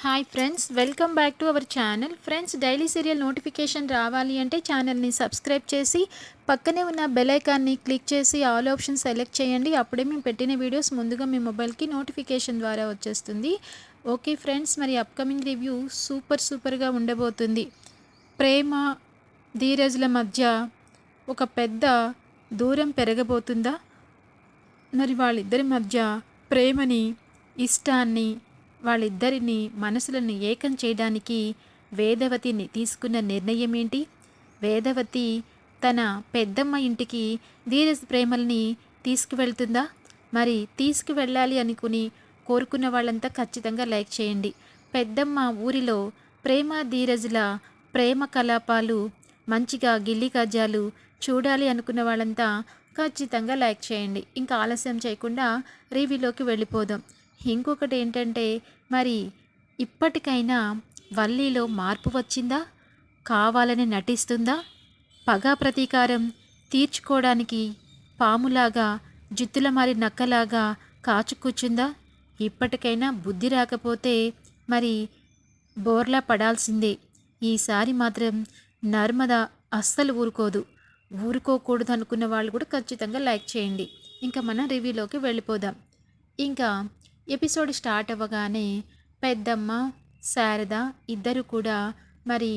Hi friends, welcome back to our channel. Friends, daily serial notification రావాలి అంటే ఛానల్ని subscribe చేసి పక్కనే ఉన్న బెల్ ఐకాన్ని క్లిక్ చేసి ఆల్ ఆప్షన్ సెలెక్ట్ చేయండి. అప్పుడే మేము పెట్టిన వీడియోస్ ముందుగా మీ మొబైల్కి నోటిఫికేషన్ ద్వారా వచ్చేస్తుంది. ఓకే ఫ్రెండ్స్, మరి అప్కమింగ్ రివ్యూ సూపర్గా ఉండబోతుంది. ప్రేమ ధీరజ్ల మధ్య ఒక పెద్ద దూరం పెరగబోతుందా? మరి వాళ్ళిద్దరి మధ్య ప్రేమని, ఇష్టాన్ని, వాళ్ళిద్దరిని మనసులను ఏకం చేయడానికి వేదవతిని తీసుకున్న నిర్ణయం ఏంటి? వేదవతి తన పెద్దమ్మ ఇంటికి ధీరజ్ ప్రేమల్ని తీసుకువెళ్తుందా? మరి తీసుకువెళ్ళాలి అనుకుని కోరుకున్న వాళ్ళంతా ఖచ్చితంగా లైక్ చేయండి. పెద్దమ్మ ఊరిలో ప్రేమ ధీరజ్ల ప్రేమ కలాపాలు మంచిగా గిల్లి కజ్జాలు చూడాలి అనుకున్న వాళ్ళంతా ఖచ్చితంగా లైక్ చేయండి. ఇంకా ఆలస్యం చేయకుండా రివ్యూలోకి వెళ్ళిపోదాం. ఇంకొకటి ఏంటంటే, మరి ఇప్పటికైనా వల్లిలో మార్పు వచ్చిందా? కావాలని నటిస్తుందా? పగా ప్రతీకారం తీర్చుకోవడానికి పాములాగా, జుత్తుల మారి నక్కలాగా కాచు కూర్చుందా? ఇప్పటికైనా బుద్ధి రాకపోతే మరి బోర్లా పడాల్సిందే. ఈసారి మాత్రం నర్మద అస్సలు ఊరుకోకూడదు అనుకున్న వాళ్ళు కూడా ఖచ్చితంగా లైక్ చేయండి. ఇంకా మనం రివ్యూలోకి వెళ్ళిపోదాం. ఇంకా ఎపిసోడ్ స్టార్ట్ అవ్వగానే పెద్దమ్మ, శారద ఇద్దరు కూడా మరి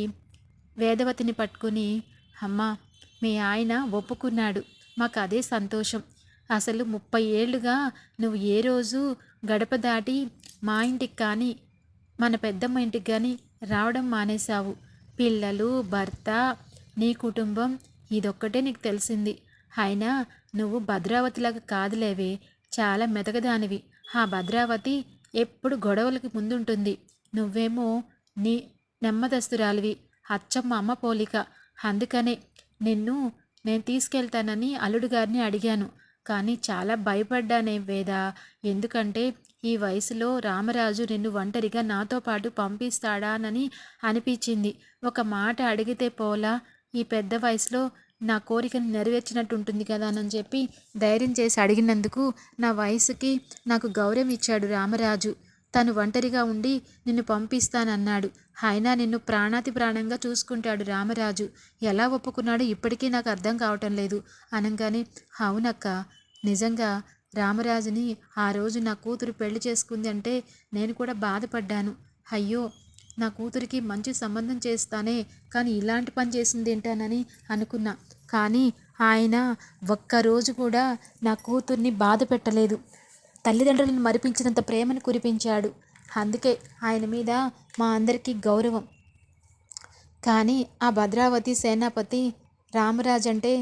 వేదవతిని పట్టుకుని, అమ్మ, మీ ఆయన ఒప్పుకున్నాడు, మాకు అదే సంతోషం. అసలు 30 ఏళ్ళుగా నువ్వు ఏ రోజు గడప దాటి మా ఇంటికి కానీ మన పెద్దమ్మ ఇంటికి కానీ రావడం మానేశావు. పిల్లలు, భర్త, నీ కుటుంబం ఇదొక్కటే నీకు తెలిసింది. అయినా నువ్వు భద్రావతిలాగా కాదులేవే, చాలా మెతకదానివి. ఆ భద్రావతి ఎప్పుడు గొడవలకి ముందుంటుంది. నువ్వేమో నీ నెమ్మదస్తురాలివి, అచ్చమ్మ అమ్మ పోలిక. అందుకనే నేను తీసుకెళ్తానని అల్లుడు గారిని అడిగాను. కానీ చాలా భయపడ్డానే వేద. ఎందుకంటే ఈ వయసులో రామరాజు నిన్ను ఒంటరిగా నాతో పాటు పంపిస్తాడానని అనిపించింది. ఒక మాట అడిగితే పోలా, ఈ పెద్ద వయసులో నా కోరికను నెరవేర్చినట్టు ఉంటుంది కదా అని చెప్పి ధైర్యం చేసి అడిగినందుకు నా వయసుకి నాకు గౌరవం ఇచ్చాడు రామరాజు. తను ఒంటరిగా ఉండి నిన్ను పంపిస్తానన్నాడు. అయినా నిన్ను ప్రాణాతి ప్రాణంగా చూసుకుంటాడు రామరాజు. ఎలా ఒప్పుకున్నాడో ఇప్పటికీ నాకు అర్థం కావటం లేదు అనగానే, అవునక్క, నిజంగా రామరాజుని ఆ రోజు నా కూతురు పెళ్లి చేసుకుంది అంటే నేను కూడా బాధపడ్డాను. అయ్యో, నా కూతురికి మంచి సంబంధం చేస్తానే, కానీ ఇలాంటి పని చేసింది ఏంటానని అనుకున్నా. కానీ ఆయన ఒక్కరోజు కూడా నా కూతుర్ని బాధ పెట్టలేదు. తల్లిదండ్రులను మరిపించినంత ప్రేమను కురిపించాడు. అందుకే ఆయన మీద మా అందరికీ గౌరవం. కానీ ఆ భద్రావతి సేనాపతి రామరాజ్ అంటే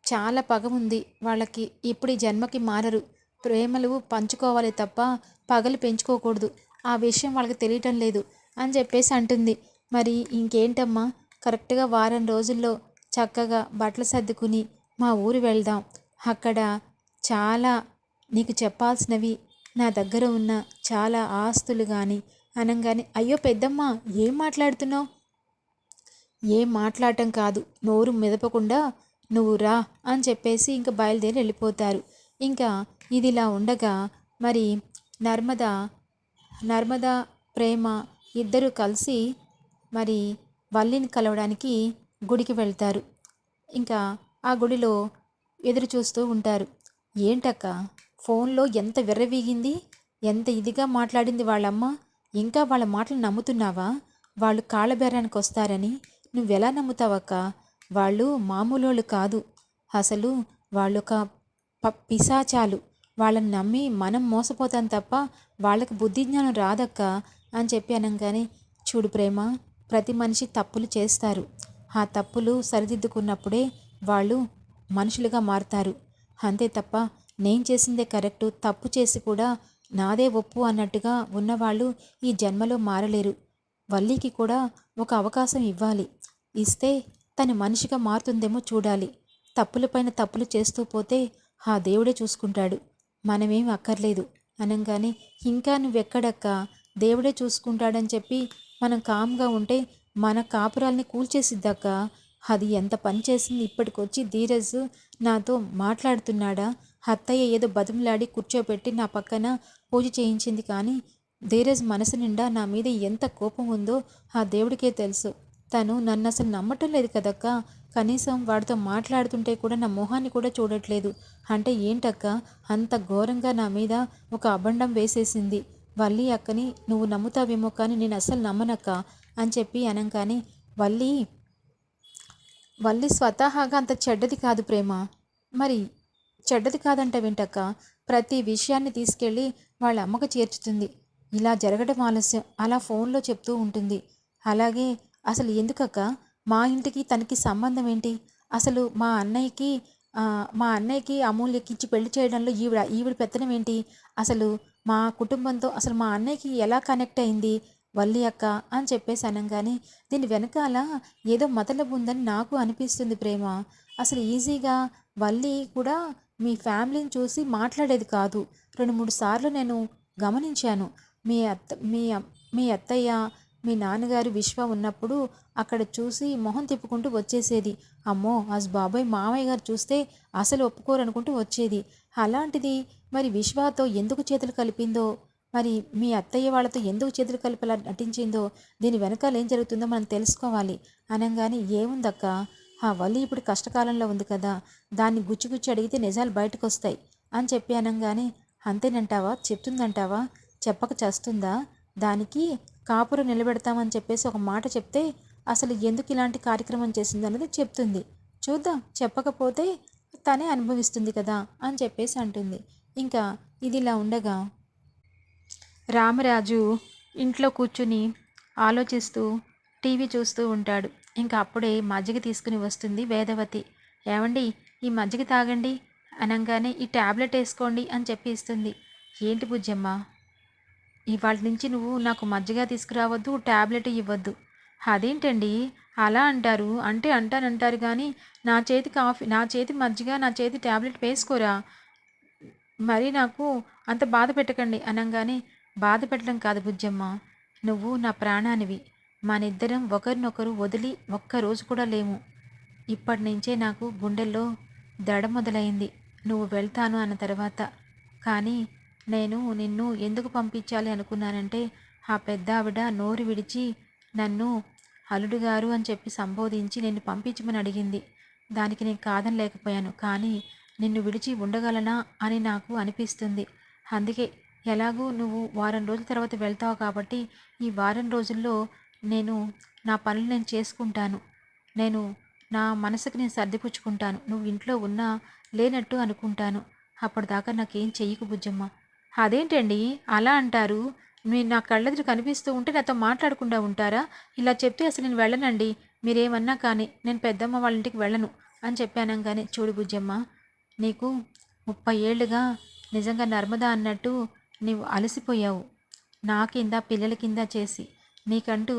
చాలా పగ ఉంది వాళ్ళకి. ఇప్పుడు ఈ జన్మకి మారరు. ప్రేమలు పంచుకోవాలి తప్ప పగలు పెంచుకోకూడదు. ఆ విషయం వాళ్ళకి తెలియటం లేదు అని చెప్పేసి అంటుంది. మరి ఇంకేంటమ్మా, కరెక్ట్గా వారం రోజుల్లో చక్కగా బట్టలు సర్దుకుని మా ఊరు వెళ్దాం. అక్కడ చాలా నీకు చెప్పాల్సినవి, నా దగ్గర ఉన్న చాలా ఆస్తులు కానీ అనగానే, అయ్యో పెద్దమ్మ, ఏం మాట్లాడుతున్నావు? ఏం మాట్లాడటం కాదు, నోరు మెదపకుండా నువ్వు రా అని చెప్పేసి ఇంకా బయలుదేరి వెళ్ళిపోతారు. ఇంకా ఇదిలా ఉండగా మరి నర్మద నర్మద ప్రేమ ఇద్దరు కలిసి మరి వల్లిని కలవడానికి గుడికి వెళ్తారు. ఇంకా ఆ గుడిలో ఎదురు చూస్తూ ఉంటారు. ఏంటక్క, ఫోన్లో ఎంత విర్రవీగింది, ఎంత ఇదిగా మాట్లాడింది వాళ్ళమ్మ. ఇంకా వాళ్ళ మాటలు నమ్ముతున్నావా? వాళ్ళు కాళ్ళబేరానికి వస్తారని నువ్వెలా నమ్ముతావక్క? వాళ్ళు మామూలు కాదు. అసలు వాళ్ళొక పిశాచాలు. వాళ్ళని నమ్మి మనం మోసపోతాం తప్ప వాళ్ళకి బుద్ధి జ్ఞానం రాదక్క అని చెప్పి అనగానే, చూడు ప్రేమ, ప్రతి మనిషి తప్పులు చేస్తారు. ఆ తప్పులు సరిదిద్దుకున్నప్పుడే వాళ్ళు మనుషులుగా మారుతారు. అంతే తప్ప నేను చేసిందే కరెక్టు, తప్పు చేసి కూడా నాదే ఒప్పు అన్నట్టుగా ఉన్నవాళ్ళు ఈ జన్మలో మారలేరు. వల్లికి కూడా ఒక అవకాశం ఇవ్వాలి. ఇస్తే తను మనిషిగా మారుతుందేమో చూడాలి. తప్పులపైన తప్పులు చేస్తూ పోతే ఆ దేవుడే చూసుకుంటాడు, మనమేం అక్కర్లేదు అనగానే, ఇంకా నువ్వెక్కడక్క, దేవుడే చూసుకుంటాడని చెప్పి మనం కామ్గా ఉంటే మన కాపురాల్ని కూల్చేసిద్దక్క. అది ఎంత పని చేసింది. ఇప్పటికొచ్చి ధీరజ్ నాతో మాట్లాడుతున్నాడా? అత్తయ్య ఏదో బతిమలాడి కూర్చోబెట్టి నా పక్కన పూజ చేయించింది, కానీ ధీరజ్ మనసు నిండా నా మీద ఎంత కోపం ఉందో ఆ దేవుడికే తెలుసు. తను నన్ను అసలు నమ్మటం లేదు కదక్క. కనీసం వాడితో మాట్లాడుతుంటే కూడా నా మొహాన్ని కూడా చూడట్లేదు. అంటే ఏంటక్క, అంత ఘోరంగా నా మీద ఒక అబండం వేసేసింది. వల్లి అక్కని నువ్వు నమ్ముతావేమో కానీ నేను అస్సలు నమ్మనక్క అని చెప్పి అనంగానే, వల్లి వల్లి స్వతహాగా అంత చెడ్డది కాదు ప్రేమ. మరి చెడ్డది కాదంట వింటక్క. ప్రతి విషయాన్ని తీసుకెళ్ళి వాళ్ళ అమ్మకు చేర్చుతుంది. ఇలా జరగడం ఆలస్యం అలా ఫోన్లో చెప్తూ ఉంటుంది. అలాగే అసలు ఎందుకక్క మా ఇంటికి తనకి సంబంధం ఏంటి? అసలు మా అన్నయ్యకి అమూల్యకి ఇచ్చి పెళ్లి చేయడంలో ఈవిడ పెత్తనం ఏంటి? అసలు మా కుటుంబంతో అసలు మా అన్నయ్యకి ఎలా కనెక్ట్ అయింది వల్లి అక్క అని చెప్పేసి అనంగానే, దీని వెనకాల ఏదో మతలబు ఉందని నాకు అనిపిస్తుంది ప్రేమ. అసలు ఈజీగా వల్లి కూడా మీ ఫ్యామిలీని చూసి మాట్లాడేది కాదు. 2, 3 సార్లు నేను గమనించాను. మీ అత్త మీ మీ అత్తయ్య, మీ నాన్నగారు విశ్వ ఉన్నప్పుడు అక్కడ చూసి మొహం తిప్పుకుంటూ వచ్చేసేది. అమ్మో బాబాయ్ మామయ్య గారు చూస్తే అసలు ఒప్పుకోరు అనుకుంటూ వచ్చేది. అలాంటిది మరి విశ్వతో ఎందుకు చేతులు కలిపిందో, మరి మీ అత్తయ్య వాళ్ళతో ఎందుకు చేతులు కలిపేలా నటించిందో, దీని వెనకాల ఏం జరుగుతుందో మనం తెలుసుకోవాలి అనంగానే, ఏముందక్క ఆ వల్లి ఇప్పుడు కష్టకాలంలో ఉంది కదా, దాన్ని గుచ్చి అడిగితే నిజాలు బయటకు వస్తాయి అని చెప్పి అనంగానే, అంతేనంటావా? చెప్తుందంటావా? చెప్పక చేస్తుందా? దానికి కాపురం నిలబెడతామని చెప్పేసి ఒక మాట చెప్తే అసలు ఎందుకు ఇలాంటి కార్యక్రమం చేసింది అన్నది చెప్తుంది. చూద్దాం, చెప్పకపోతే తనే అనుభవిస్తుంది కదా అని చెప్పేసి అంటుంది. ఇంకా ఇదిలా ఉండగా రామరాజు ఇంట్లో కూర్చుని ఆలోచిస్తూ టీవీ చూస్తూ ఉంటాడు. ఇంకా అప్పుడే మజ్జిగ తీసుకుని వస్తుంది వేదవతి. ఏమండి, ఈ మజ్జిగ తాగండి అనంగానే, ఈ ట్యాబ్లెట్ వేసుకోండి అని చెప్పి ఇస్తుంది. ఏంటి బుజ్జమ్మ, ఇవాళ నుంచి నువ్వు నాకు మజ్జిగ తీసుకురావద్దు, ట్యాబ్లెట్ ఇవ్వద్దు. అదేంటండి అలా అంటారు? అంటే అంటానంటారు కానీ నా చేతి మజ్జిగ, నా చేతి ట్యాబ్లెట్ వేసుకోరా? మరి నాకు అంత బాధ పెట్టకండి అనంగానే, బాధ పెట్టడం కాదు బుజ్జమ్మ, నువ్వు నా ప్రాణానివి. మనిద్దరం ఒకరినొకరు వదిలి ఒక్కరోజు కూడా లేము. ఇప్పటి నుంచే నాకు గుండెల్లో దడ మొదలైంది నువ్వు వెళ్తాను అన్న తర్వాత. కానీ నేను నిన్ను ఎందుకు పంపించాలి అనుకున్నానంటే, ఆ పెద్ద ఆవిడ నోరు విడిచి నన్ను అల్లుడు గారు అని చెప్పి సంబోధించి నిన్ను పంపించమని అడిగింది. దానికి నేను కాదనలేకపోయాను. కానీ నిన్ను విడిచి ఉండగలనా అని నాకు అనిపిస్తుంది. అందుకే ఎలాగూ నువ్వు వారం రోజుల తర్వాత వెళ్తావు కాబట్టి ఈ వారం రోజుల్లో నేను నా పనులు నేను చేసుకుంటాను. నేను నా మనసుకి నేను సర్దిపుచ్చుకుంటాను. నువ్వు ఇంట్లో ఉన్నా లేనట్టు అనుకుంటాను. అప్పటిదాకా నాకేం చెయ్యకు బుజ్జమ్మ. అదేంటండి అలా అంటారు? మీరు నా కళ్ళెదురు కనిపిస్తూ ఉంటే నాతో మాట్లాడకుండా ఉంటారా? ఇలా చెప్తే అసలు నేను వెళ్ళనండి. మీరేమన్నా కానీ నేను పెద్దమ్మ వాళ్ళ ఇంటికి వెళ్ళను అని చెప్పానంగానే, చూడు బుజ్జమ్మ, నీకు 30 ఏళ్ళుగా నిజంగా నర్మదా అన్నట్టు నీవు అలసిపోయావు. నా కింద పిల్లల కింద చేసి నీకంటూ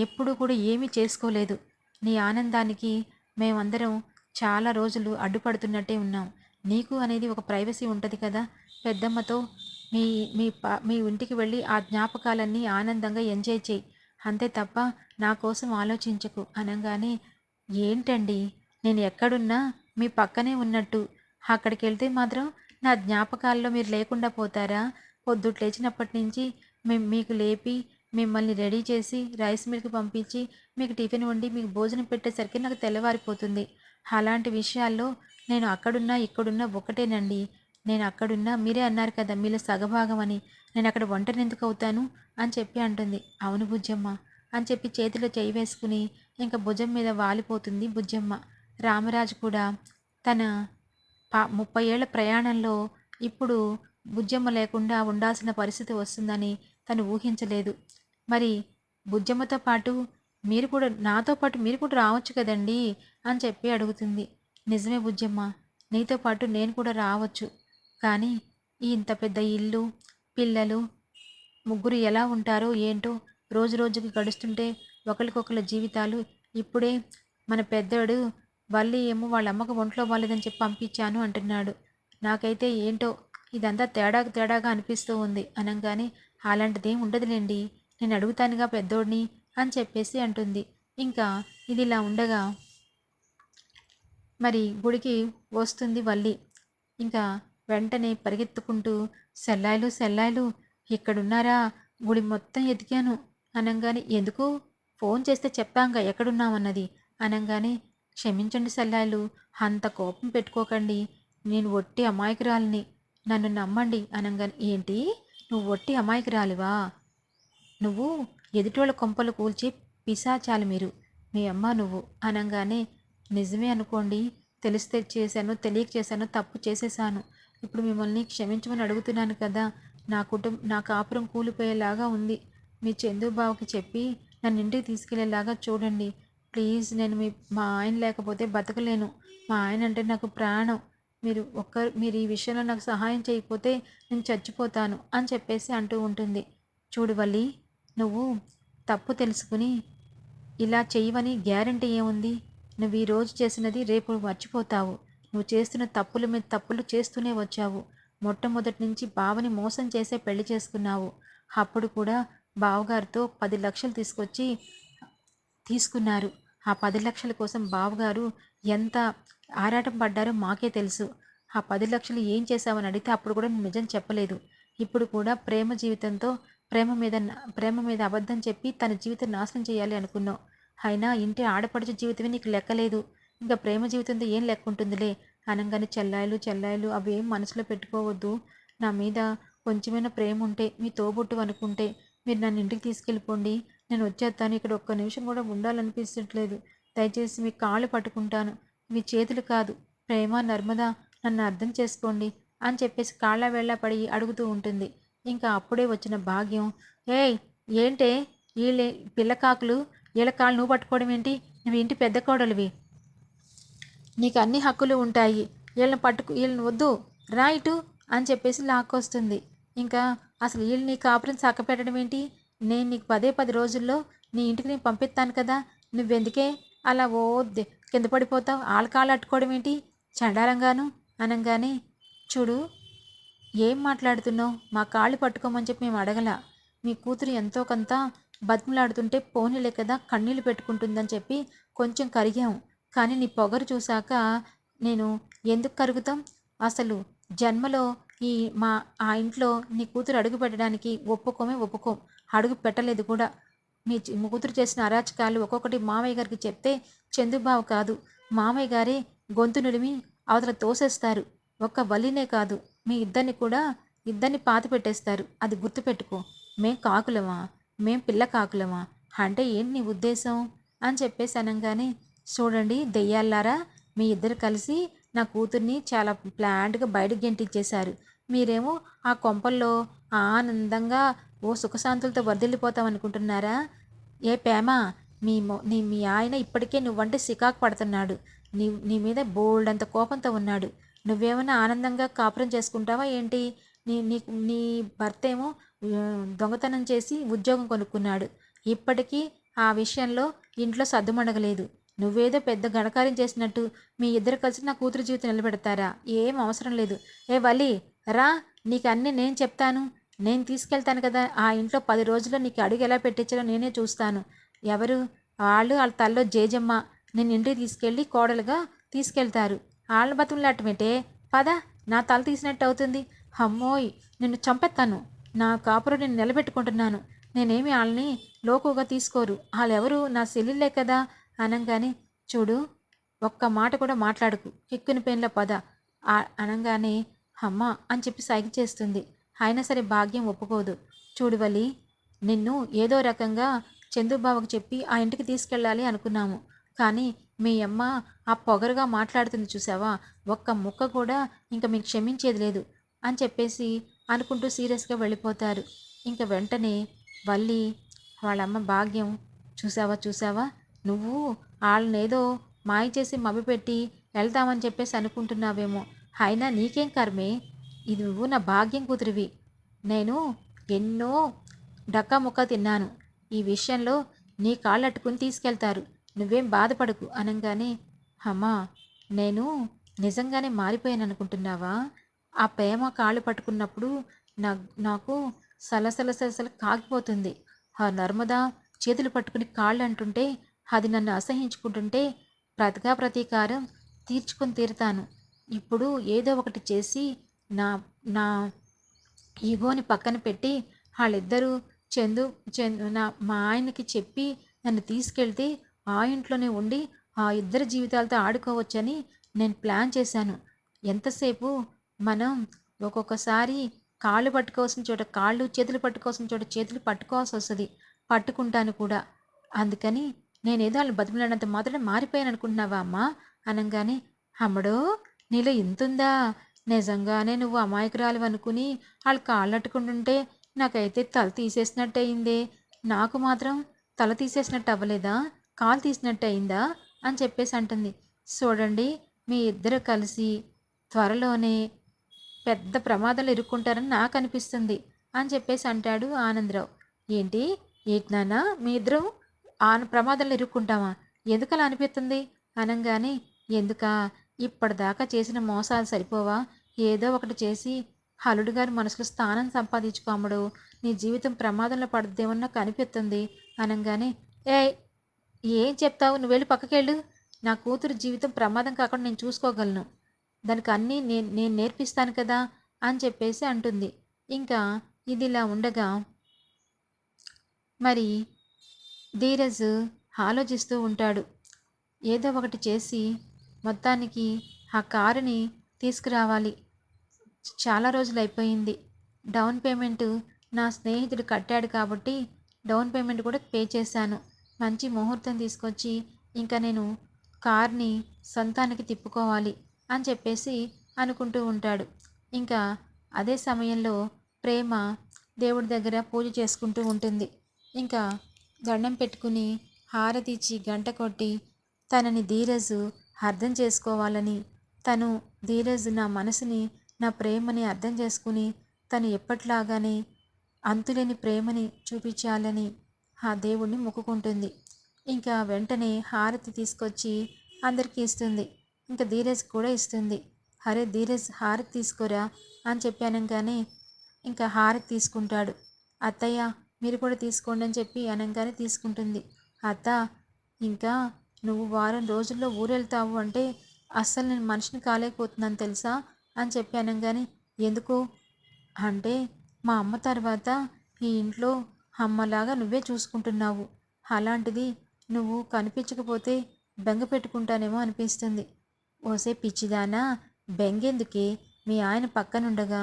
ఎప్పుడూ కూడా ఏమీ చేసుకోలేదు. నీ ఆనందానికి మేమందరం చాలా రోజులు అడ్డుపడుతున్నట్టే ఉన్నాం. నీకు అనేది ఒక ప్రైవసీ ఉంటుంది కదా. పెద్దమ్మతో మీ మీ ఇంటికి వెళ్ళి ఆ జ్ఞాపకాలన్నీ ఆనందంగా ఎంజాయ్ చేయి. అంతే తప్ప నా కోసం ఆలోచించకు అనంగానే, ఏంటండి నేను ఎక్కడున్నా మీ పక్కనే ఉన్నట్టు, అక్కడికి వెళ్తే మాత్రం నా జ్ఞాపకాల్లో మీరు లేకుండా పోతారా? పొద్దుట లేచినప్పటి నుంచి మీకు లేపి మిమ్మల్ని రెడీ చేసి రైస్ మిల్క్ పంపించి మీకు టిఫిన్ వండి మీకు భోజనం పెట్టేసరికి నాకు తెల్లవారిపోతుంది. అలాంటి విషయాల్లో నేను అక్కడున్నా ఇక్కడున్నా ఒకటేనండి. నేను అక్కడున్నా మీరే అన్నారు కదా మీలో సగభాగం అని, నేను అక్కడ ఒంటరిని ఎందుకు అవుతాను అని చెప్పి అంటుంది. అవును బుజ్జమ్మ అని చెప్పి చేతిలో చేయి వేసుకుని ఇంకా భుజం మీద వాలిపోతుంది బుజ్జమ్మ. రామరాజు కూడా తన 30 ఏళ్ల ప్రయాణంలో ఇప్పుడు బుజ్జమ్మ లేకుండా ఉండాల్సిన పరిస్థితి వస్తుందని తను ఊహించలేదు. మరి బుజ్జమ్మతో పాటు నాతో పాటు మీరు కూడా రావచ్చు కదండీ అని చెప్పి అడుగుతుంది. నిజమే బుజ్జమ్మ, నీతో పాటు నేను కూడా రావచ్చు. కానీ ఇంత పెద్ద ఇల్లు, పిల్లలు, ముగ్గురు ఎలా ఉంటారో ఏంటో, రోజు రోజుకి గడుస్తుంటే ఒకరికొకళ్ళ జీవితాలు. ఇప్పుడే మన పెద్దోడు వల్లి ఏమో వాళ్ళ అమ్మకు ఒంట్లో బాలేదని చెప్పి పంపించాను అంటున్నాడు. నాకైతే ఏంటో ఇదంతా తేడాగా అనిపిస్తూ ఉంది అనంగానే, అలాంటిదేం ఉండదులేండి, నేను అడుగుతానుగా పెద్దోడిని అని చెప్పేసి అంటుంది. ఇంకా ఇదిలా ఉండగా మరి గుడికి వస్తుంది వల్లి. ఇంకా వెంటనే పరిగెత్తుకుంటూ, సెల్లాయిలు ఇక్కడున్నారా? గుడి మొత్తం ఎతికాను అనంగానే, ఎందుకు ఫోన్ చేస్తే చెప్పాంగా ఎక్కడున్నామన్నది అనంగానే, క్షమించండి సల్లాయిలు, అంత కోపం పెట్టుకోకండి, నేను ఒట్టి అమాయకురాలిని, నన్ను నమ్మండి అనంగానే, ఏంటి నువ్వు ఒట్టి అమాయకురాలివా, నువ్వు ఎదుటోళ్ళ కొంపలు కూల్చి పిశాచాలు మీరు, మీ అమ్మ నువ్వు అనంగానే, నిజమే అనుకోండి, తెలిస్తే చేశాను, తెలియక చేశాను, తప్పు చేసేసాను, ఇప్పుడు మిమ్మల్ని క్షమించమని అడుగుతున్నాను కదా, నా కాపురం కూలిపోయేలాగా ఉంది, మీ చందుబాబుకి చెప్పి నన్ను ఇంటికి తీసుకెళ్లేలాగా చూడండి ప్లీజ్, నేను మా ఆయన లేకపోతే బతకలేను, మా ఆయన అంటే నాకు ప్రాణం, మీరు ఈ విషయంలో నాకు సహాయం చేయకపోతే నేను చచ్చిపోతాను అని చెప్పేసి అంటూ ఉంటుంది. చూడు వల్లి, నువ్వు తప్పు తెలుసుకుని ఇలా చెయ్యవని గ్యారంటీ ఏముంది, నువ్వు ఈరోజు చేసినది రేపు మర్చిపోతావు, నువ్వు చేస్తున్న తప్పుల మీద తప్పులు చేస్తూనే వచ్చావు, మొట్టమొదటి నుంచి బావని మోసం చేసే పెళ్లి చేసుకున్నావు, అప్పుడు కూడా బావగారితో 10 లక్షలు తీసుకున్నారు, ఆ 10 లక్షల కోసం బావగారు ఎంత ఆరాటం పడ్డారో మాకే తెలుసు, ఆ 10 లక్షలు ఏం చేశావని అడిగితే అప్పుడు కూడా నిజం చెప్పలేదు, ఇప్పుడు కూడా ప్రేమ మీద అబద్ధం చెప్పి తన జీవితం నాశనం చేయాలి అనుకున్నావు, అయినా ఇంటి ఆడపడుచు జీవితమే నీకు లెక్కలేదు, ఇంకా ప్రేమ జీవితంతో ఏం లెక్క ఉంటుందిలే అనగానే, చెల్లాయిలు అవి ఏం మనసులో పెట్టుకోవద్దు, నా మీద కొంచెమైనా ప్రేమ ఉంటే మీ తోబుట్టు అనుకుంటే మీరు నన్ను ఇంటికి తీసుకెళ్ళిపోండి, నేను వచ్చేస్తాను, ఇక్కడ ఒక్క నిమిషం కూడా ఉండాలనిపించట్లేదు, దయచేసి మీ కాళ్ళు పట్టుకుంటాను, మీ చేతులు కాదు, ప్రేమ నర్మదా నన్ను అర్థం చేసుకోండి అని చెప్పేసి కాళ్ళ వేళ్ళ పడి అడుగుతూ ఉంటుంది. ఇంకా అప్పుడే వచ్చిన భాగ్యం, ఏయ్ ఏంటే వీళ్ళే పిల్లకాకులు, వీళ్ళ కాళ్ళు నువ్వు పట్టుకోవడం ఏంటి, నువ్వు ఇంటి పెద్ద కోడలివి, నీకు అన్ని హక్కులు ఉంటాయి, వీళ్ళని వద్దు రా ఇటు అని చెప్పేసి లాక్కొస్తుంది. ఇంకా అసలు వీళ్ళు నీ కాపురం చక్కపెట్టడం ఏంటి, నేను నీకు 10 రోజుల్లో నీ ఇంటికి నేను పంపిస్తాను కదా, నువ్వెందుకే అలా కింద పడిపోతావు, వాళ్ళ కాళ్ళు అట్టుకోవడం ఏంటి చండాలంగాను అనంగానే, చూడు ఏం మాట్లాడుతున్నావు, మా కాళ్ళు పట్టుకోమని చెప్పి మేము అడగలా, మీ కూతురు ఎంతో కొంత బతిమలాడుతుంటే పోనీలే కదా కన్నీళ్ళు పెట్టుకుంటుందని చెప్పి కొంచెం కరిగాం, కానీ నీ పొగరు చూశాక నేను ఎందుకు కరుగుతాం, అసలు జన్మలో ఈ ఆ ఇంట్లో నీ కూతురు అడుగు పెట్టడానికి ఒప్పుకోం, అడుగు పెట్టలేదు కూడా, మీ కూతురు చేసిన అరాచకాలు ఒక్కొక్కటి మామయ్య గారికి చెప్తే చందుబాబు కాదు మామయ్య గారే గొంతు నులిమి అవతల తోసేస్తారు, ఒక్క వల్లినే కాదు మీ ఇద్దరిని పాతి పెట్టేస్తారు, అది గుర్తుపెట్టుకో, మేం కాకులమా, మేం పిల్ల కాకులమా అంటే ఏంటి నీ ఉద్దేశం అని చెప్పేసి అనగానే, చూడండి దెయ్యాలారా, మీ ఇద్దరు కలిసి నా కూతుర్ని చాలా ప్లాంట్గా బయటకు గెంటించేశారు, మీరేమో ఆ కొంపల్లో ఆనందంగా సుఖశాంతులతో వర్ధిల్లిపోతాం అనుకుంటున్నారా, ఏ ప్రేమ, మీ ఆయన ఇప్పటికే నువ్వంటే సికాకు పడుతున్నాడు, నీ మీద బోల్డంత కోపంతో ఉన్నాడు, నువ్వేమైనా ఆనందంగా కాపురం చేసుకుంటావా ఏంటి, నీ భర్త ఏమో దొంగతనం చేసి ఉద్యోగం కొనుక్కున్నాడు, ఇప్పటికీ ఆ విషయంలో ఇంట్లో సద్దుమణగలేదు, నువ్వేదో పెద్ద ఘనకార్యం చేసినట్టు మీ ఇద్దరు కలిసి నా కూతురు జీవితం నిలబెడతారా, ఏం అవసరం లేదు, ఏ వలి రా, నీకు అన్నీ నేను చెప్తాను, నేను తీసుకెళ్తాను కదా, ఆ ఇంట్లో 10 రోజుల్లో నీకు అడుగు ఎలా పెట్టించాలో నేనే చూస్తాను, ఎవరు వాళ్ళ తల్లో జేజమ్మ నేను ఇంటికి తీసుకెళ్ళి కోడలుగా తీసుకెళ్తారు, వాళ్ళ బతుకులాటమేంటే, పద నా తల తీసినట్టు అవుతుంది, అమ్మోయ్ నిన్ను చంపేస్తాను, నా కాపురం నేను నిలబెట్టుకుంటున్నాను, నేనేమి వాళ్ళని లోకుగా తీసుకోరు, వాళ్ళెవరు నా సెల్లులే కదా అనంగానే, చూడు ఒక్క మాట కూడా మాట్లాడుకు, ఎక్కిన పెయిన్ల పద అనంగానే, అమ్మ అని చెప్పి సైగ చేస్తుంది, అయినా సరే భాగ్యం ఒప్పుకోదు, చూడు వలి, నిన్ను ఏదో రకంగా చందుబాబుకు చెప్పి ఆ ఇంటికి తీసుకెళ్ళాలి అనుకున్నాము, కానీ మీ అమ్మ ఆ పొగరుగా మాట్లాడుతుంది చూసావా, ఒక్క ముక్క కూడా ఇంకా మీకు క్షమించేది లేదు అని చెప్పేసి అనుకుంటూ సీరియస్గా వెళ్ళిపోతారు. ఇంక వెంటనే వల్లి వాళ్ళమ్మ భాగ్యం, చూసావా నువ్వు వాళ్ళనేదో మాయ చేసి మభ్యపెట్టి వెళ్తామని చెప్పేసి అనుకుంటున్నావేమో, అయినా నీకేం కర్మే, ఇది నువ్వు నా భాగ్యం కూతురివి, నేను ఎన్నో డక్కా ముక్క తిన్నాను, ఈ విషయంలో నీ కాళ్ళు అట్టుకుని తీసుకెళ్తారు, నువ్వేం బాధపడకు అనంగానే, అమ్మా నేను నిజంగానే మారిపోయాను అనుకుంటున్నావా, ఆ ప్రేమ కాళ్ళు పట్టుకున్నప్పుడు నాకు సలసల కాగిపోతుంది, ఆ నర్మదా చేతులు పట్టుకుని కాళ్ళు అంటుంటే అది నన్ను అసహించుకుంటుంటే ప్రతీకారం తీర్చుకొని తీరుతాను, ఇప్పుడు ఏదో ఒకటి చేసి నా నా ఈగోని పక్కన పెట్టి వాళ్ళిద్దరూ చందు చందు మా ఆయనకి చెప్పి నన్ను తీసుకెళ్తే ఆ ఇంట్లోనే ఉండి ఆ ఇద్దరి జీవితాలతో ఆడుకోవచ్చని నేను ప్లాన్ చేశాను. ఎంతసేపు మనం ఒక్కొక్కసారి కాళ్ళు పట్టుకోవాల్సిన చోట కాళ్ళు, చేతులు పట్టుకోవాల్సిన చోట చేతులు పట్టుకోవాల్సి వస్తుంది. పట్టుకుంటాను కూడా. అందుకని నేనేదో వాళ్ళని బతిమలాడినంత మాత్రమే మారిపోయాను అనుకుంటున్నావా అమ్మా అనగానే, అమ్మడో నీలో ఇంతుందా, నిజంగానే నువ్వు అమాయకురాలు అనుకుని వాళ్ళు కాళ్ళు అట్టుకుంటుంటే నాకైతే తల తీసేసినట్టు అయిందే. నాకు మాత్రం తల తీసేసినట్టు అవ్వలేదా, కాలు తీసినట్టు అయిందా అని చెప్పేసి అంటుంది. చూడండి, మీ ఇద్దరు కలిసి త్వరలోనే పెద్ద ప్రమాదాలు ఇరుక్కుంటారని నాకు అనిపిస్తుంది అని చెప్పేసి అంటాడు ఆనందరావు. ఏంటి ఏంటి నాన్న, మీ ఇద్దరు ప్రమాదంలో ఇరుక్కుంటామా, ఎందుకలా అనిపిస్తుంది అనగానే, ఎందుక ఇప్పటిదాకా చేసిన మోసాలు సరిపోవా, ఏదో ఒకటి చేసి హలుడు గారి మనసులో స్థానం సంపాదించుకోమడు, నీ జీవితం ప్రమాదంలో పడుద్దేమో నాకు అనిపిస్తుంది అనగానే, ఏ ఏం చెప్తావు, నువ్వు వెళ్ళి పక్కకెళ్ళు, నా కూతురు జీవితం ప్రమాదం కాకుండా నేను చూసుకోగలను, దానికి అన్నీ నేను నేర్పిస్తాను కదా అని చెప్పేసి అంటుంది. ఇంకా ఇదిలా ఉండగా మరి ధీరజ్ ఆలోచిస్తూ ఉంటాడు. ఏదో ఒకటి చేసి మొత్తానికి ఆ కారుని తీసుకురావాలి. చాలా రోజులు అయిపోయింది. డౌన్ పేమెంట్ నా స్నేహితుడు కట్టాడు కాబట్టి డౌన్ పేమెంట్ కూడా పే చేశాను. మంచి ముహూర్తం తీసుకొచ్చి ఇంకా నేను కార్ని సొంతానికి తిప్పుకోవాలి అని చెప్పేసి అనుకుంటూ ఉంటాడు. ఇంకా అదే సమయంలో ప్రేమ దేవుడి దగ్గర పూజ చేసుకుంటూ ఉంటుంది. ఇంకా దండం పెట్టుకుని హారతి ఇచ్చి గంట కొట్టి తనని ధీరజ్ అర్థం చేసుకోవాలని, తను ధీరజ్ నా మనసుని, నా ప్రేమని అర్థం చేసుకుని తను ఎప్పట్లాగానే అంతులేని ప్రేమని చూపించాలని ఆ దేవుణ్ణి మొక్కుకుంటుంది. ఇంకా వెంటనే హారతి తీసుకొచ్చి అందరికీ ఇస్తుంది. ఇంకా ధీరజ్ కూడా ఇస్తుంది. అరే ధీరజ్, హారతి తీసుకోరా అని చెప్పానంగానే ఇంకా హారతి తీసుకుంటాడు. అత్తయ్య మీరు కూడా తీసుకోండి అని చెప్పి అనగానే తీసుకుంటుంది. అత్త, ఇంకా నువ్వు వారం రోజుల్లో ఊరెళ్తావు అంటే అస్సలు నేను మనిషిని కాలేకపోతున్నాను తెలుసా అని చెప్పి అనగానే, ఎందుకు అంటే మా అమ్మ తర్వాత ఈ ఇంట్లో అమ్మలాగా నువ్వే చూసుకుంటున్నావు, అలాంటిది నువ్వు కనిపించకపోతే బెంగ పెట్టుకుంటానేమో అనిపిస్తుంది. ఓసే పిచ్చిదానా, బెంగెందుకే, మీ ఆయన పక్కనుండగా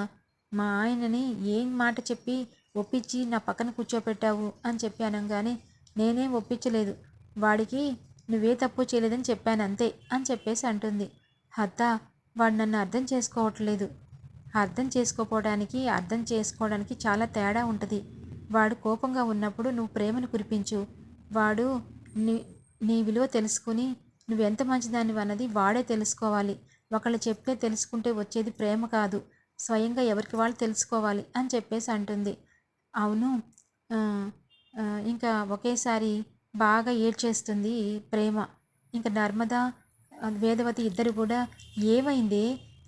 మా ఆయనని ఏం మాట చెప్పి ఒప్పించి నా పక్కన కూర్చోపెట్టావు అని చెప్పి అనగానే, నేనేం ఒప్పించలేదు, వాడికి నువ్వే తప్పు చేయలేదని చెప్పాను అంతే అని చెప్పేసి అంటుంది. అత్త, వాడు నన్ను అర్థం చేసుకోవట్లేదు. అర్థం చేసుకోవడానికి చాలా తేడా ఉంటుంది. వాడు కోపంగా ఉన్నప్పుడు నువ్వు ప్రేమను కురిపించు, వాడు నీ నీ విలువ తెలుసుకుని నువ్వెంత మంచిదాన్ని అన్నది వాడే తెలుసుకోవాలి. ఒకళ్ళు చెప్తే తెలుసుకుంటే వచ్చేది ప్రేమ కాదు, స్వయంగా ఎవరికి వాళ్ళు తెలుసుకోవాలి అని చెప్పేసి అంటుంది. అవును. ఇంకా ఒకేసారి బాగా ఏడ్చేస్తుంది ప్రేమ. ఇంకా నర్మద, వేదవతి ఇద్దరు కూడా, ఏమైంది,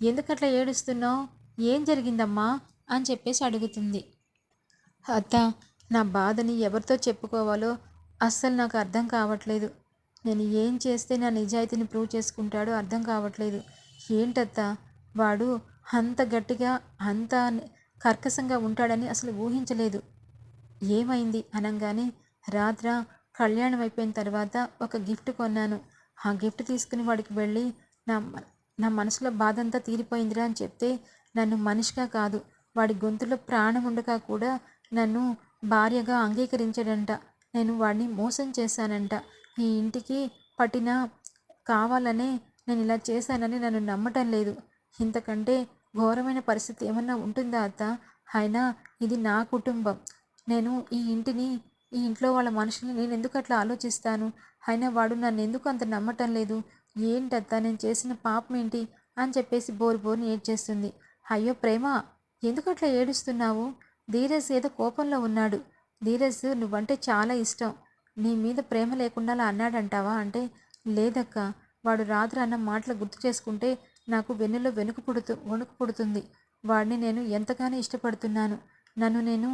ఎందుకట్లా ఏడుస్తున్నావు, ఏం జరిగిందమ్మా అని చెప్పేసి అడుగుతుంది. అత్త, నా బాధని ఎవరితో చెప్పుకోవాలో అస్సలు నాకు అర్థం కావట్లేదు. నేను ఏం చేస్తే నా నిజాయితీని ప్రూవ్ చేసుకుంటాడో అర్థం కావట్లేదు. ఏంటత్తా, వాడు అంత గట్టిగా అంత కర్కశంగా ఉంటాడని అసలు ఊహించలేదు. ఏమైంది అనగానే, రాత్ర కళ్యాణం అయిపోయిన తర్వాత ఒక గిఫ్ట్ కొన్నాను. ఆ గిఫ్ట్ తీసుకుని వాడికి వెళ్ళి నా నా మనసులో బాధ అంతా తీరిపోయిందిరా అని చెప్తే, నన్ను మనిషిగా కాదు, వాడి గొంతులో ప్రాణం ఉండగా కూడా నన్ను భార్యగా అంగీకరించాడంట. నేను వాడిని మోసం చేశానంట. ఈ ఇంటికి పట్టిన కావాలనే నేను ఇలా చేశానని నన్ను నమ్మటం లేదు. ఇంతకంటే ఘోరమైన పరిస్థితి ఏమన్నా ఉంటుందా అత్త? అయినా ఇది నా కుటుంబం. నేను ఈ ఇంట్లో వాళ్ళ మనుషుల్ని నేను ఎందుకు అట్లా ఆలోచిస్తాను? అయినా వాడు నన్ను ఎందుకు అంత నమ్మటం లేదు? ఏంటత్తా, నేను చేసిన పాపం ఏంటి అని చెప్పేసి బోరుని ఏడ్చేస్తుంది. అయ్యో ప్రేమ, ఎందుకు అట్లా ఏడుస్తున్నావు? ధీరజ్ ఏదో కోపంలో ఉన్నాడు. ధీరజ్ నువ్వంటే చాలా ఇష్టం, నీ మీద ప్రేమ లేకుండా అలా అన్నాడంటావా అంటే, లేదక్క, వాడు రాత్రి అన్న మాటలు గుర్తు చేసుకుంటే నాకు వెన్నులో వణుకు పుడుతుంది. వాడిని నేను ఎంతగానో ఇష్టపడుతున్నాను. నన్ను నేను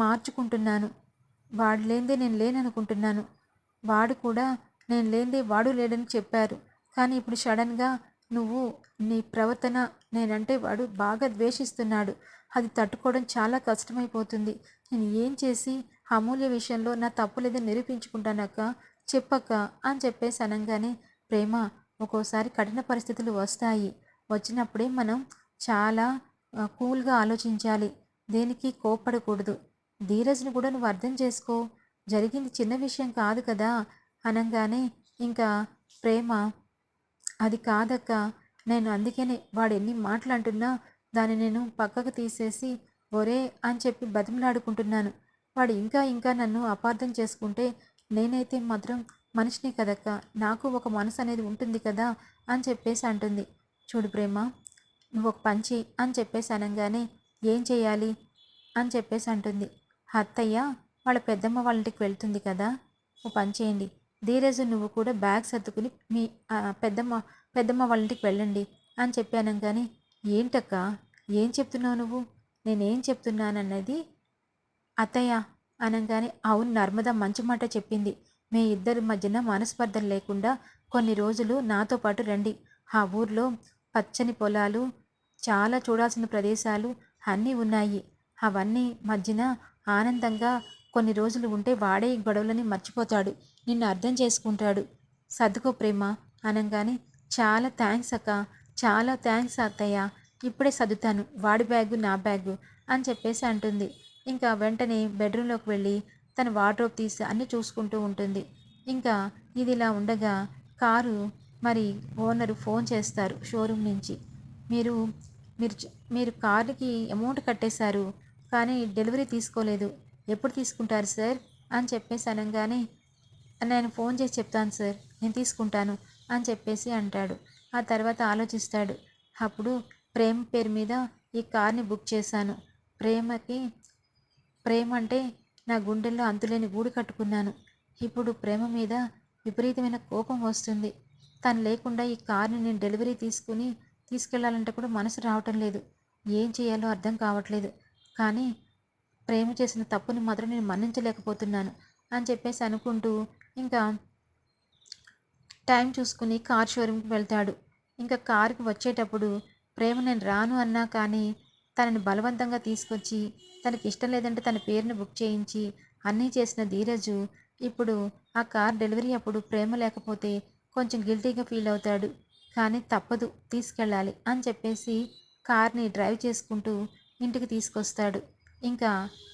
మార్చుకుంటున్నాను. వాడు లేనిదే నేను లేననుకుంటున్నాను. వాడు కూడా నేను లేనిదే వాడు లేడని చెప్పారు. కానీ ఇప్పుడు సడన్గా నువ్వు నీ ప్రవర్తన, నేనంటే వాడు బాగా ద్వేషిస్తున్నాడు. అది తట్టుకోవడం చాలా కష్టమైపోతుంది. నేను ఏం చేసి అమూల్య విషయంలో నా తప్పు లేదని నిరూపించుకుంటానక్క, చెప్పక్క అని చెప్పేసి అనగానే, ప్రేమ ఒక్కోసారి కఠిన పరిస్థితులు వస్తాయి. వచ్చినప్పుడే మనం చాలా కూల్గా ఆలోచించాలి. దేనికి కోప్పడకూడదు. ధీరజ్ని కూడా నువ్వు అర్థం చేసుకో. జరిగింది చిన్న విషయం కాదు కదా అనగానే ఇంకా ప్రేమ, అది కాదక్క, నేను అందుకనే వాడు ఎన్ని మాటలు అంటున్నా దాన్ని నేను పక్కకు తీసేసి ఒరే అని చెప్పి బతిమలాడుకుంటున్నాను. వాడు ఇంకా ఇంకా నన్ను అపార్థం చేసుకుంటే నేనైతే మాత్రం మనిషిని కదక్క, నాకు ఒక మనసు అనేది ఉంటుంది కదా అని చెప్పేసి అంటుంది. చూడు ప్రేమ, నువ్వు ఒక పని చెయ్యి అని చెప్పేసి అనగానే, ఏం చేయాలి అని చెప్పేసి అంటుంది. అత్తయ్య వాళ్ళ పెద్దమ్మ వాళ్ళ ఇంటికి వెళ్తుంది కదా, ఓ పని చేయండి, ధీరజు నువ్వు కూడా బ్యాగ్ సర్దుకుని మీ పెద్దమ్మ పెద్దమ్మ వాళ్ళ ఇంటికి వెళ్ళండి అని చెప్పాను. కానీ ఏంటక్క, ఏం చెప్తున్నావు నువ్వు, నేనేం చెప్తున్నానన్నది అత్తయ్య అనగానే, అవును నర్మద మంచి మాట చెప్పింది. మీ ఇద్దరి మధ్యన మనస్పర్ధలు లేకుండా కొన్ని రోజులు నాతో పాటు రండి. ఆ ఊర్లో పచ్చని పొలాలు, చాలా చూడాల్సిన ప్రదేశాలు అన్నీ ఉన్నాయి. అవన్నీ మధ్యన ఆనందంగా కొన్ని రోజులు ఉంటే వాడే ఈ గొడవలని మర్చిపోతాడు, నిన్ను అర్థం చేసుకుంటాడు. సర్దుకో ప్రేమ అనగానే, చాలా థ్యాంక్స్ అక్క, చాలా థ్యాంక్స్ అత్తయ్య, ఇప్పుడే సర్దుతాను వాడి బ్యాగు నా బ్యాగు అని చెప్పేసి అంటుంది. ఇంకా వెంటనే బెడ్రూమ్లోకి వెళ్ళి తన వార్డ్రోబ్ తీసి అన్నీ చూసుకుంటూ ఉంటుంది. ఇంకా ఇది ఇలా ఉండగా కారు మరి ఓనరు ఫోన్ చేస్తారు షోరూమ్ నుంచి. మీరు మీరు మీరు కార్కి అమౌంట్ కట్టేశారు కానీ డెలివరీ తీసుకోలేదు, ఎప్పుడు తీసుకుంటారు సార్ అని చెప్పేసి అనగానే, నేను ఫోన్ చేసి చెప్తాను సార్, నేను తీసుకుంటాను అని చెప్పేసి అంటాడు. ఆ తర్వాత ఆలోచిస్తాడు. అప్పుడు ప్రేమ పేరు మీద ఈ కార్ని బుక్ చేశాను. ప్రేమ అంటే నా గుండెల్లో అంతులేని గూడు కట్టుకున్నాను. ఇప్పుడు ప్రేమ మీద విపరీతమైన కోపం వస్తుంది. తను లేకుండా ఈ కార్ని నేను డెలివరీ తీసుకెళ్లాలంటే కూడా మనసు రావటం లేదు. ఏం చేయాలో అర్థం కావట్లేదు. కానీ ప్రేమ చేసిన తప్పుని మాత్రం నేను మన్నించలేకపోతున్నాను అని చెప్పేసి అనుకుంటూ ఇంకా టైం చూసుకుని కార్ షోరూమ్కి వెళ్తాడు. ఇంకా కారుకి వచ్చేటప్పుడు ప్రేమ నేను రాను అన్నా కానీ తనని బలవంతంగా తీసుకొచ్చి తనకి ఇష్టం లేదంటే తన పేరుని బుక్ చేయించి అన్నీ చేసిన ధీరజు ఇప్పుడు ఆ కార్ డెలివరీ అప్పుడు ప్రేమ లేకపోతే కొంచెం గిల్టీగా ఫీల్ అవుతాడు. కానీ తప్పదు, తీసుకెళ్ళాలి అని చెప్పేసి కార్ని డ్రైవ్ చేసుకుంటూ ఇంటికి తీసుకొస్తాడు. ఇంకా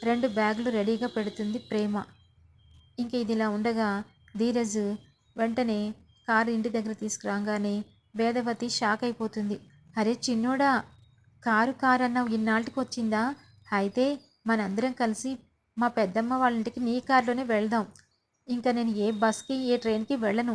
2 బ్యాగులు రెడీగా పెడుతుంది ప్రేమ. ఇంక ఇదిలా ఉండగా ధీరజ్ వెంటనే కారు ఇంటి దగ్గర తీసుకురాగానే వేదవతి షాక్ అయిపోతుంది. అరే చిన్నోడా, కారు అన్నావు, ఇన్నాళ్ళకి వచ్చిందా? అయితే మనందరం కలిసి మా పెద్దమ్మ వాళ్ళ ఇంటికి నీ కారులోనే వెళ్దాం. ఇంకా నేను ఏ బస్కి ఏ ట్రైన్కి వెళ్ళను.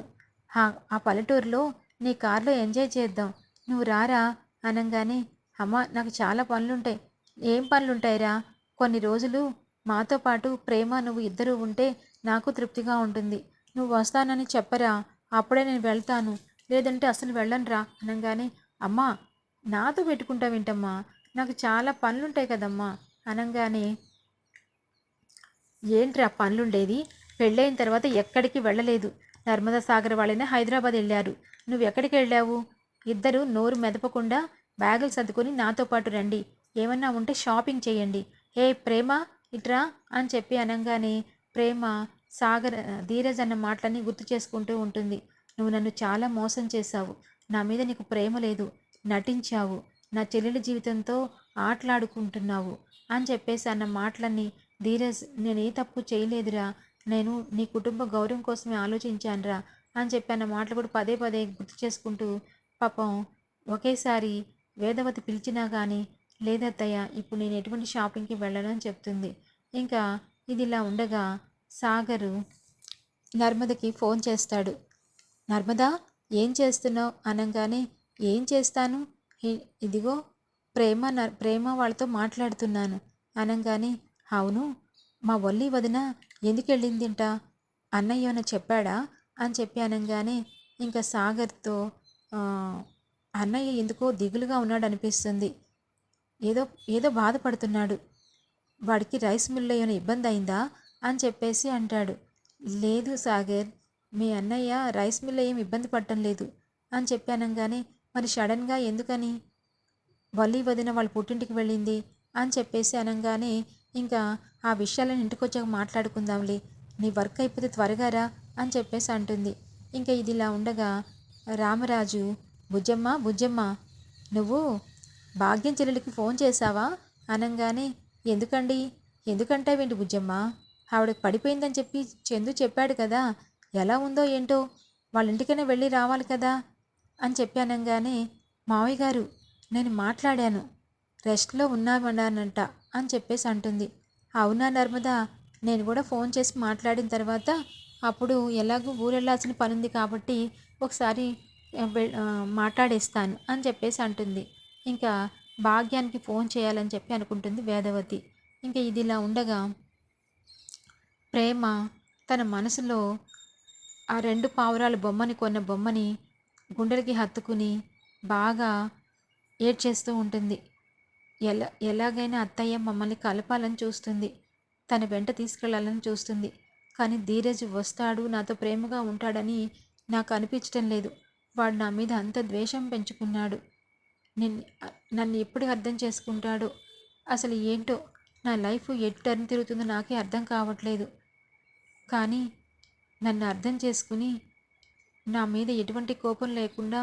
ఆ పల్లెటూరులో నీ కారులో ఎంజాయ్ చేద్దాం, నువ్వు రారా అనగానే, అమ్మ నాకు చాలా పనులుంటాయి. ఏం పనులుంటాయిరా? కొన్ని రోజులు మాతో పాటు ప్రేమ నువ్వు ఇద్దరు ఉంటే నాకు తృప్తిగా ఉంటుంది. నువ్వు వస్తానని చెప్పరా, అప్పుడే నేను వెళ్తాను, లేదంటే అసలు వెళ్ళనురా అనగానే, అమ్మా నాతో పెట్టుకుంటావేంటమ్మా, నాకు చాలా పనులుంటాయి కదమ్మా అనగానే, ఏంట్రా పనులుండేది? పెళ్ళైన తర్వాత ఎక్కడికి వెళ్ళలేదు. నర్మదా సాగర్ వాళ్ళైనా హైదరాబాద్ వెళ్ళారు, నువ్వు ఎక్కడికి వెళ్ళావు? ఇద్దరు నోరు మెదపకుండా బ్యాగులు సర్దుకొని నాతో పాటు రండి, ఏమన్నా ఉంటే షాపింగ్ చేయండి. ఏ ప్రేమ ఇట్రా అని చెప్పి అనగానే ప్రేమ ధీరజ్ అన్న మాటలన్నీ గుర్తు చేసుకుంటూ ఉంటుంది. నువ్వు నన్ను చాలా మోసం చేశావు, నా మీద నీకు ప్రేమ లేదు, నటించావు, నా చెల్లెలి జీవితంతో ఆటలాడుకుంటున్నావు అని చెప్పేసి అన్న మాటలన్నీ, ధీరజ్ నేను ఏ తప్పు చేయలేదురా, నేను నీ కుటుంబ గౌరవం కోసమే ఆలోచించానురా అని చెప్పి అన్న మాటలు కూడా పదే పదే గుర్తు చేసుకుంటూ పాపం ఒకేసారి వేదవతి పిలిచినా కానీ, లేదత్తయ్య ఇప్పుడు నేను ఎటువంటి షాపింగ్కి వెళ్ళను అని చెప్తుంది. ఇంకా ఇది ఇలా ఉండగా సాగరు నర్మదకి ఫోన్ చేస్తాడు. నర్మదా ఏం చేస్తున్నావు అనగానే, ఏం చేస్తాను, ఇదిగో ప్రేమ వాళ్ళతో మాట్లాడుతున్నాను అనగానే, అవును మా వల్లి వదిన ఎందుకు వెళ్ళిందింట, అన్నయ్య ఏమైనా చెప్పాడా అని చెప్పి అనగానే, ఇంకా సాగర్తో అన్నయ్య ఎందుకో దిగులుగా ఉన్నాడు అనిపిస్తుంది, ఏదో ఏదో బాధపడుతున్నాడు, వాడికి రైస్ మిల్లో ఏమైనా ఇబ్బంది అయిందా అని చెప్పేసి అంటాడు. లేదు సాగర్, మీ అన్నయ్య రైస్ మిల్లో ఏమి ఇబ్బంది పడటం లేదు అని చెప్పి అనగానే, మరి సడన్గా ఎందుకని వల్లి వదిన వాళ్ళ పుట్టింటికి వెళ్ళింది అని చెప్పేసి అనగానే, ఇంకా ఆ విషయాలను ఇంటికొచ్చాక మాట్లాడుకుందాంలే, నీ వర్క్ అయిపోతే త్వరగా రా అని చెప్పేసి అంటుంది. ఇంకా ఇదిలా ఉండగా రామరాజు, బుజ్జమ్మ బుజ్జమ్మ నువ్వు భాగ్యం చెల్లెలికి ఫోన్ చేశావా అనంగానే, ఎందుకండి, ఎందుకంటావేంటి బుజ్జమ్మ, ఆవిడకి పడిపోయిందని చెప్పి చందు చెప్పాడు కదా, ఎలా ఉందో ఏంటో, వాళ్ళ ఇంటికైనా వెళ్ళి రావాలి కదా అని చెప్పానంగానే, మావయ్య గారు నేను మాట్లాడాను, రెస్ట్లో ఉన్నామన్నానంట అని చెప్పేసి అంటుంది. అవునా నర్మదా, నేను కూడా ఫోన్ చేసి మాట్లాడిన తర్వాత అప్పుడు ఎలాగో ఊరెళ్ళాల్సిన పనుంది కాబట్టి ఒకసారి మాట్లాడేస్తాను అని చెప్పేసి అంటుంది. ఇంకా భాగ్యానికి ఫోన్ చేయాలని చెప్పి అనుకుంటుంది వేదవతి. ఇంకా ఇదిలా ఉండగా ప్రేమ తన మనసులో ఆ 2 పావురాల బొమ్మని కొన్న బొమ్మని గుండెలకి హత్తుకుని బాగా ఏడ్చేస్తూ ఉంటుంది. ఎలాగైనా అత్తయ్య మమ్మల్ని కలపాలని చూస్తుంది, తన వెంట తీసుకెళ్లాలని చూస్తుంది, కానీ ధీరజ్ వస్తాడు, నాతో ప్రేమగా ఉంటాడని నాకు అనిపించటం లేదు. వాడు నా మీద అంత ద్వేషం పెంచుకున్నాడు. నన్ను ఎప్పుడు అర్థం చేసుకుంటాడో, అసలు ఏంటో నా లైఫ్ ఎటు టర్న్ తిరుగుతుందో నాకే అర్థం కావట్లేదు. కానీ నన్ను అర్థం చేసుకుని నా మీద ఎటువంటి కోపం లేకుండా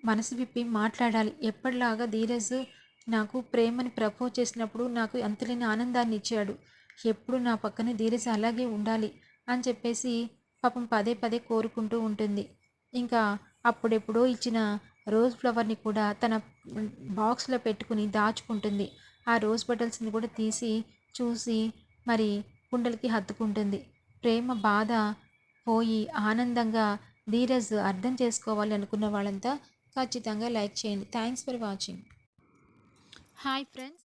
మనసు విప్పి మాట్లాడాలి. ఎప్పటిలాగా ధీరజ్ నాకు ప్రేమని ప్రపోజ్ చేసినప్పుడు నాకు అంతులేని ఆనందాన్ని ఇచ్చాడు. ఎప్పుడు నా పక్కనే ధీరజ్ అలాగే ఉండాలి అని చెప్పేసి పాపం పదే పదే కోరుకుంటూ ఉంటుంది. ఇంకా అప్పుడెప్పుడో ఇచ్చిన రోజ్ ఫ్లవర్ని కూడా తన బాక్స్లో పెట్టుకుని దాచుకుంటుంది. ఆ రోజ్ బటల్స్ని కూడా తీసి చూసి మరి కుండలకి హత్తుకుంటుంది. ప్రేమ బాధ పోయి ఆనందంగా ధీరజ్ అర్థం చేసుకోవాలి అనుకున్న వాళ్ళంతా ఖచ్చితంగా లైక్ చేయండి. Thanks for watching. Hi friends.